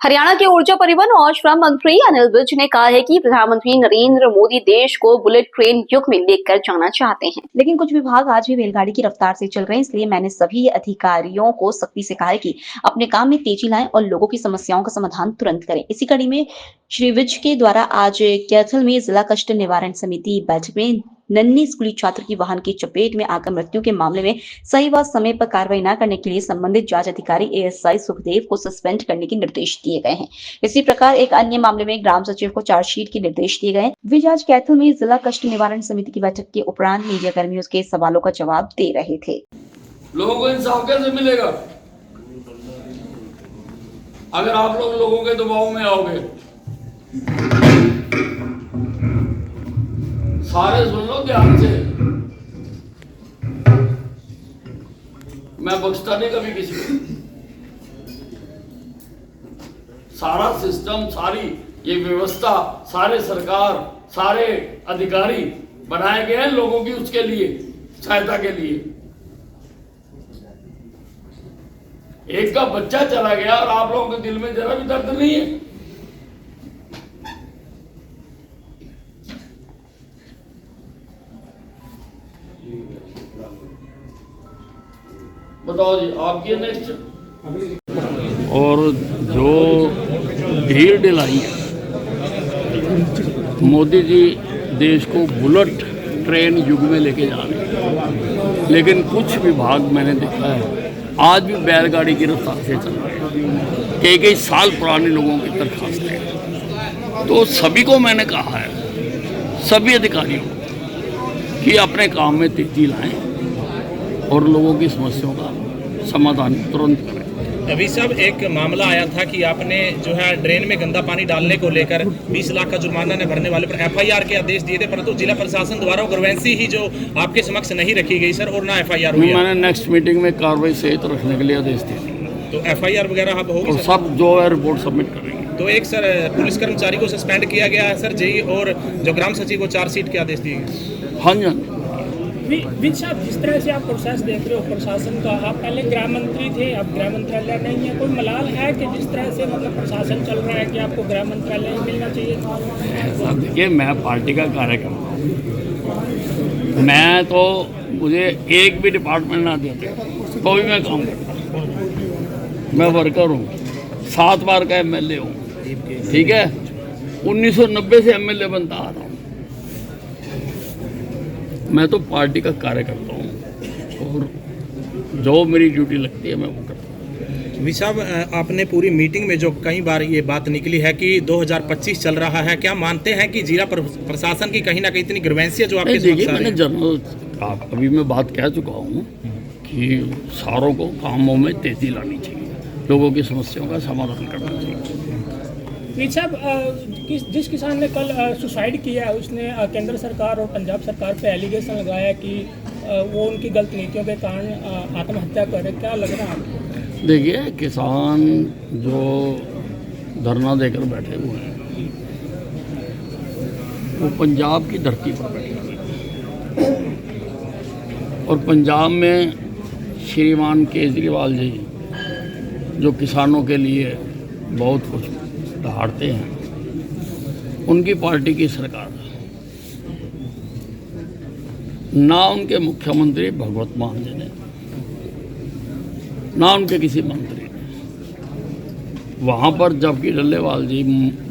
हरियाणा के ऊर्जा परिवहन और श्रम मंत्री अनिल विज ने कहा है कि प्रधानमंत्री नरेंद्र मोदी देश को बुलेट ट्रेन युग में लेकर जाना चाहते हैं, लेकिन कुछ विभाग आज भी बैलगाड़ी की रफ्तार से चल रहे हैं। इसलिए मैंने सभी अधिकारियों को सख्ती से कहा है कि अपने काम में तेजी लाएं और लोगों की समस्याओं का समाधान तुरंत करें। इसी कड़ी में श्री विज के द्वारा आज कैथल में जिला कष्ट निवारण समिति बैठक में नन्ही स्कूली छात्र की वाहन की चपेट में आकर मृत्यु के मामले में सही व समय पर कार्रवाई न करने के लिए संबंधित जांच अधिकारी एएसआई सुखदेव को सस्पेंड करने के निर्देश दिए गए हैं। इसी प्रकार एक अन्य मामले में ग्राम सचिव को चार्जशीट के निर्देश दिए गए। विज आज कैथल में जिला कष्ट निवारण समिति की बैठक के उपरांत मीडिया कर्मियों के सवालों का जवाब दे रहे थे। लोगों को इंसाफ कैसे मिलेगा अगर आप लोगों के दबाव में आओगे? सारे सुन लो ध्यान से, मैं बख्शता नहीं कभी किसी को। सारा सिस्टम, सारी ये व्यवस्था, सारे सरकार, सारे अधिकारी बनाए गए हैं लोगों की उसके लिए, सहायता के लिए। एक का बच्चा चला गया और आप लोगों के दिल में जरा भी दर्द नहीं है? बताओ जी, आपकी नेक्स्ट। और जो ढील ढिलाई है, मोदी जी देश को बुलेट ट्रेन युग में लेके जा रहे हैं, लेकिन कुछ विभाग मैंने देखा है आज भी बैलगाड़ी की रफ्तार से चल रहे हैं। कई साल पुराने लोगों की दरखास्त है। तो सभी को मैंने कहा है, सभी अधिकारियों को, कि अपने काम में तेजी लाएं और लोगों की समस्याओं का समाधान तुरंत करें। अभी सब एक मामला आया था कि आपने जो है ड्रेन में गंदा पानी डालने को लेकर 20 लाख का जुर्माना न भरने वाले पर एफआईआर के आदेश दिए थे, परंतु जिला प्रशासन द्वारा ग्रवेंसी ही जो आपके समक्ष नहीं रखी गई सर, और ना एफआईआर हुई। मैंने नेक्स्ट मीटिंग में कार्रवाई सहित रखने के लिए आदेश दिए, तो एफआईआर वगैरह अब होगी और सब जो है रिपोर्ट सबमिट करेंगे। तो एक सर पुलिस कर्मचारी को सस्पेंड किया गया है सर जेई, और जो ग्राम सचिव को चार्जशीट के आदेश दिए गए। हाँ जी, विज साहब, जिस तरह से आप प्रोसेस देख रहे हो प्रशासन का, आप पहले गृह मंत्री थे, अब गृह मंत्रालय नहीं है, कोई मलाल है कि जिस तरह से मतलब प्रशासन चल रहा है कि आपको गृह मंत्रालय ही मिलना चाहिए था? देखिए, मैं पार्टी का कार्यकर्ता हूँ, मैं तो मुझे एक भी डिपार्टमेंट ना देते तो भी मैं काम करता। मैं वर्कर हूँ, 7 बार का एमएलए हूँ, ठीक है, 1990 से एमएलए बनता आ रहा हूँ। मैं तो पार्टी का कार्यकर्ता हूँ और जो मेरी ड्यूटी लगती है मैं वो करता हूँ। वी साहब, आपने पूरी मीटिंग में जो कई बार ये बात निकली है कि 2025 चल रहा है, क्या मानते हैं कि जिला प्रशासन की कहीं ना कहीं इतनी ग्रीवेंसी जो आपके देखिए, मैंने जनरल अभी मैं बात कह चुका हूँ कि सारों को कामों में तेजी लानी चाहिए, लोगों की समस्याओं का समाधान करना चाहिए। साहब, जिस किसान ने कल सुसाइड किया है, उसने केंद्र सरकार और पंजाब सरकार पे एलिगेशन लगाया कि वो उनकी गलत नीतियों के कारण आत्महत्या करे, क्या लग रहा है आपको? देखिए, किसान जो धरना देकर बैठे हुए हैं वो पंजाब की धरती पर बैठे हुए हैं, और पंजाब में श्रीमान केजरीवाल जी जो किसानों के लिए बहुत कुछ दहाड़ते हैं, उनकी पार्टी की सरकार, ना उनके मुख्यमंत्री भगवत मान जी ने, ना उनके किसी मंत्री ने, वहाँ पर जबकि डल्लेवाल जी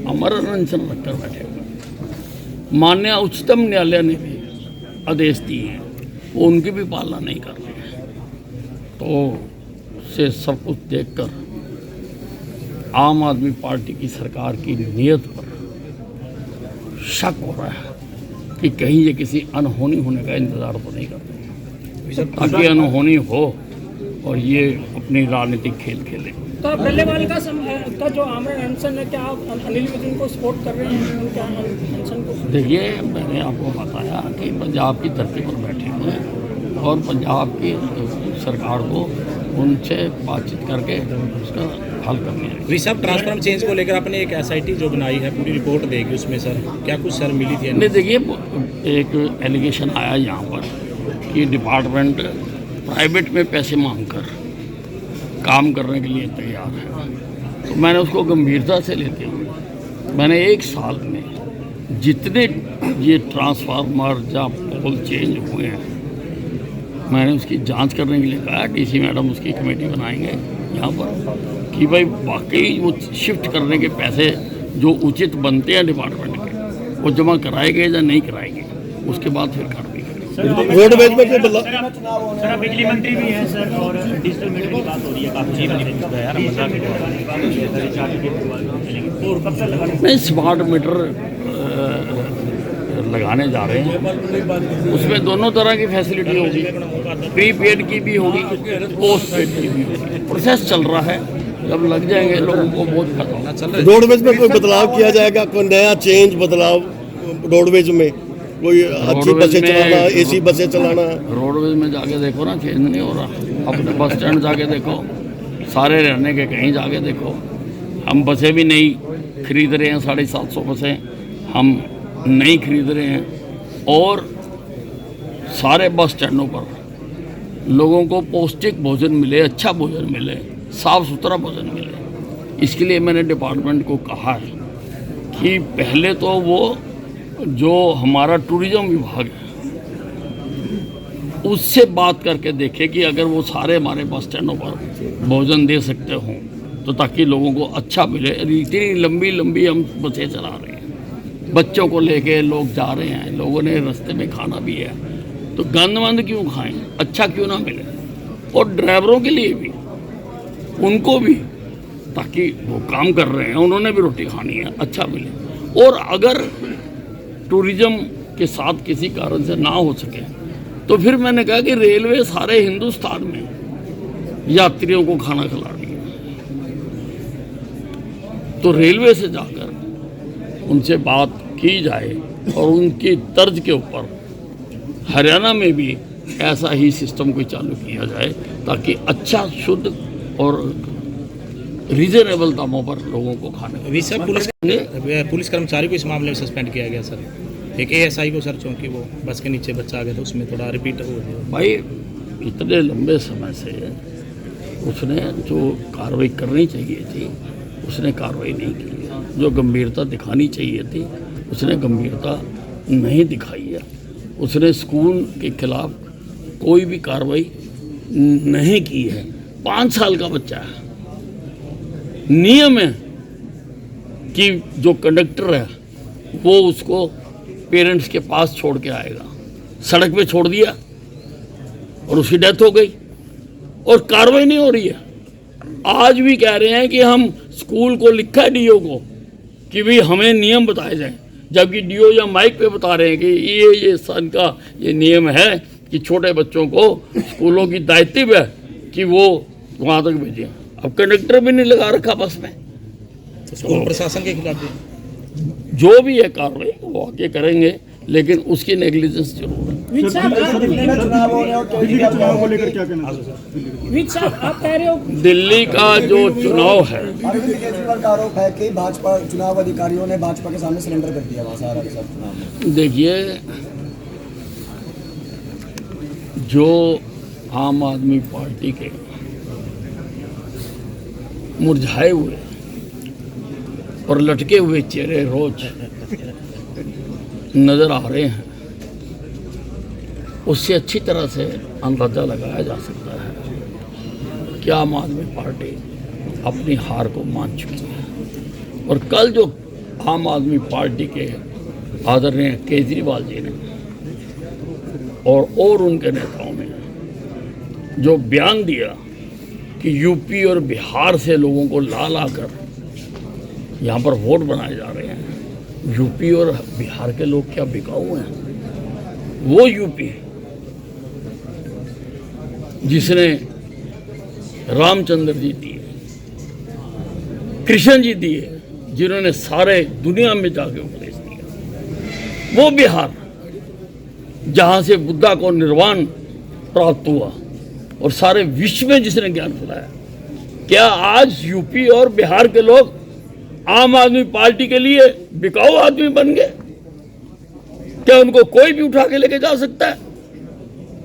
अमर अनशन रखकर बैठे हुए, माननीय उच्चतम न्यायालय ने भी आदेश दिए हैं, वो उनकी भी पालना नहीं कर रहे हैं। तो से सब कुछ देखकर आम आदमी पार्टी की सरकार की नीयत पर शक हो रहा है कि कहीं ये किसी अनहोनी होने का इंतजार तो नहीं करते, ताकि अनहोनी हो और ये अपनी राजनीतिक खेल खेले। तो आप डल्लेवाल का जो आमरण अनशन है, क्या आप अनिल विज को सपोर्ट कर रहे हैं उनके अनशन को? देखिए, मैंने आपको बताया कि पंजाब की धरती पर बैठे हुए हैं और पंजाब की सरकार को उनसे बातचीत करके उसका हल करनी है। वी साहब, ट्रांसफॉर्म चेंज को लेकर आपने एक एसआईटी जो बनाई है, पूरी रिपोर्ट देगी उसमें सर, क्या कुछ सर मिली थी? नहीं, देखिए, एक एलिगेशन आया यहाँ पर कि डिपार्टमेंट प्राइवेट में पैसे मांगकर काम करने के लिए तैयार है। तो मैंने उसको गंभीरता से लेते हुए मैंने 1 साल में जितने ये ट्रांसफार्मर या पोल चेंज हुए हैं मैंने उसकी जांच करने के लिए कहा। डीसी मैडम उसकी कमेटी बनाएंगे यहाँ पर कि भाई वाकई वो शिफ्ट करने के पैसे जो उचित बनते हैं डिपार्टमेंट के वो जमा कराए गए या नहीं कराए गए, उसके बाद फिर कार्रवाई करेंगे। रोडवेज में कोई बदलाव? सर आप बिजली मंत्री भी हैं सर, और डिजिटल मीटर की बात हो रही है काफी और कब तक लगाने? नहीं, स्मार्ट मीटर लगाने जा रहे हैं। उसमें दोनों तरह की फैसिलिटी होगी, प्रीपेड की भी होगी, पोस्ट पेड की भी होगी। प्रोसेस चल रहा है, जब लग जाएंगे लोगों को बहुत पता होगा। रोडवेज में कोई बदलाव किया जाएगा, कोई नया चेंज बदलाव रोडवेज में? कोई अच्छी बसें चलाना, एसी बसें चलाना? रोडवेज में जाके देखो ना, चेंज नहीं हो रहा। अपने बस स्टैंड जाके देखो, सारे रहने के कहीं जाके देखो। हम बसें भी नहीं खरीद रहे हैं, 750 बसें हम नहीं खरीद रहे हैं। और सारे बस स्टैंडों पर लोगों को पौष्टिक भोजन मिले, अच्छा भोजन मिले, साफ़ सुथरा भोजन मिले। इसके लिए मैंने डिपार्टमेंट को कहा है कि पहले तो वो जो हमारा टूरिज़्म विभाग है उससे बात करके देखे कि अगर वो सारे हमारे बस स्टैंडों पर भोजन दे सकते हों तो ताकि लोगों को अच्छा मिले। इतनी लंबी लंबी हम बसें चला रहे हैं, बच्चों को लेके लोग जा रहे हैं, लोगों ने रास्ते में खाना भी है, तो गंद वंद क्यों खाएं, अच्छा क्यों ना मिले। और ड्राइवरों के लिए भी, उनको भी, ताकि वो काम कर रहे हैं, उन्होंने भी रोटी खानी है, अच्छा मिले। और अगर टूरिज़्म के साथ किसी कारण से ना हो सके तो फिर मैंने कहा कि रेलवे सारे हिंदुस्तान में यात्रियों को खाना खिला रही है, तो रेलवे से जाकर उनसे बात की जाए और उनकी तर्ज के ऊपर हरियाणा में भी ऐसा ही सिस्टम कोई चालू किया जाए ताकि अच्छा, शुद्ध और रीजनेबल दामों पर लोगों को खाने। अभी सर पुलिस कर्मचारी को इस मामले में सस्पेंड किया गया सर। एक एएसआई को सर, चूँकि वो बस के नीचे बच्चा आ गया तो उसमें थोड़ा रिपीट हो गया। भाई इतने लंबे समय से उसने जो कार्रवाई करनी चाहिए थी उसने कार्रवाई नहीं की, जो गंभीरता दिखानी चाहिए थी उसने गंभीरता नहीं दिखाई है। उसने स्कूल के खिलाफ कोई भी कार्रवाई नहीं की है। 5 साल का बच्चा है, नियम है कि जो कंडक्टर है वो उसको पेरेंट्स के पास छोड़ के आएगा। सड़क पे छोड़ दिया और उसकी डेथ हो गई और कार्रवाई नहीं हो रही है। आज भी कह रहे हैं कि हम स्कूल को लिखा है डीओ को कि भाई हमें नियम बताए जाएं, जबकि डीओ या माइक पे बता रहे हैं कि ये सन का ये नियम है कि छोटे बच्चों को स्कूलों की दायित्व है कि वो वहाँ तक भेजें। अब कंडक्टर भी नहीं लगा रखा बस में। तो स्कूल प्रशासन के खिलाफ जो भी है कार्रवाई वो आगे करेंगे, लेकिन उसकी नेग्लिजेंस जरूर है। आप कह रहे हो दिल्ली का जो चुनाव है, अरविंद केजरीवाल का आरोप है कि भाजपा चुनाव अधिकारियों ने भाजपा के सामने सरेंडर कर दिया वहाँ सारा के साथ चुनाव। देखिए, जो आम आदमी पार्टी के मुरझाए हुए और लटके हुए चेहरे रोज नजर आ रहे हैं, उससे अच्छी तरह से अंदाजा लगाया जा सकता है कि आम आदमी पार्टी अपनी हार को मान चुकी है। और कल जो आम आदमी पार्टी के आदरणीय केजरीवाल जी ने और उनके नेताओं ने जो बयान दिया कि यूपी और बिहार से लोगों को ला कर यहाँ पर वोट बनाए जा रहे हैं, यूपी और बिहार के लोग क्या बिकाऊ हैं? वो यूपी जिसने रामचंद्र जी दिए, कृष्ण जी दिए, जिन्होंने सारे दुनिया में जाके उपदेश दिया, वो बिहार जहाँ से बुद्धा को निर्वाण प्राप्त हुआ और सारे विश्व में जिसने ज्ञान फैलाया, क्या आज यूपी और बिहार के लोग आम आदमी पार्टी के लिए बिकाऊ आदमी बन गए? क्या उनको कोई भी उठा के लेके जा सकता है?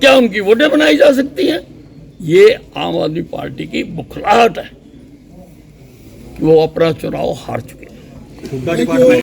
क्या उनकी वोटें बनाई जा सकती हैं? ये आम आदमी पार्टी की बुखलाहट है। कि वो अपना चुनाव हार चुके हैं।